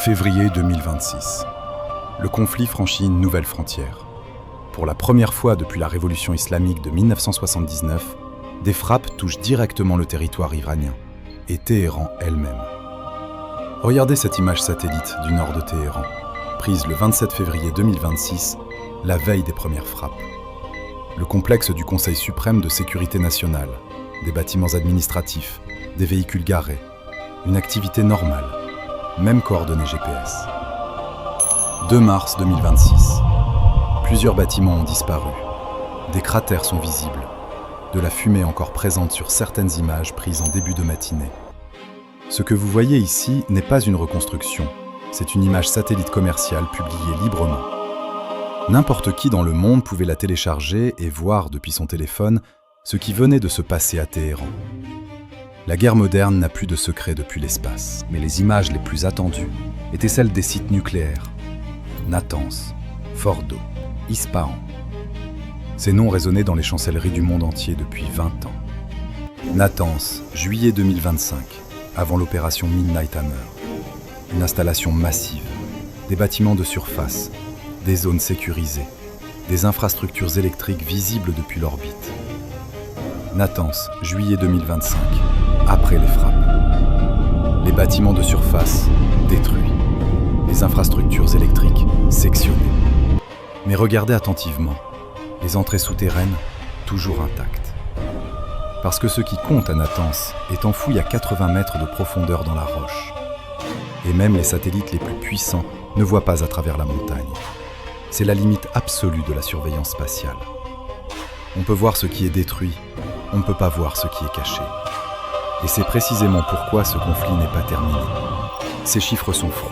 Février 2026. Le conflit franchit une nouvelle frontière. Pour la première fois depuis la révolution islamique de 1979, des frappes touchent directement le territoire iranien, et Téhéran elle-même. Regardez cette image satellite du nord de Téhéran, prise le 27 février 2026, la veille des premières frappes. Le complexe du Conseil suprême de sécurité nationale, des bâtiments administratifs, des véhicules garés, une activité normale, même coordonnées GPS. 2 mars 2026. Plusieurs bâtiments ont disparu. Des cratères sont visibles. De la fumée encore présente sur certaines images prises en début de matinée. Ce que vous voyez ici n'est pas une reconstruction. C'est une image satellite commerciale publiée librement. N'importe qui dans le monde pouvait la télécharger et voir depuis son téléphone ce qui venait de se passer à Téhéran. La guerre moderne n'a plus de secret depuis l'espace, mais les images les plus attendues étaient celles des sites nucléaires. Natanz, Fordo, Ispahan. Ces noms résonnaient dans les chancelleries du monde entier depuis 20 ans. Natanz, juillet 2025, avant l'opération Midnight Hammer. Une installation massive, des bâtiments de surface, des zones sécurisées, des infrastructures électriques visibles depuis l'orbite. Natanz, juillet 2025, après les frappes. Les bâtiments de surface détruits, les infrastructures électriques sectionnées. Mais regardez attentivement, les entrées souterraines toujours intactes. Parce que ce qui compte à Natanz est enfoui à 80 mètres de profondeur dans la roche. Et même les satellites les plus puissants ne voient pas à travers la montagne. C'est la limite absolue de la surveillance spatiale. On peut voir ce qui est détruit, on ne peut pas voir ce qui est caché. Et c'est précisément pourquoi ce conflit n'est pas terminé. Ces chiffres sont froids.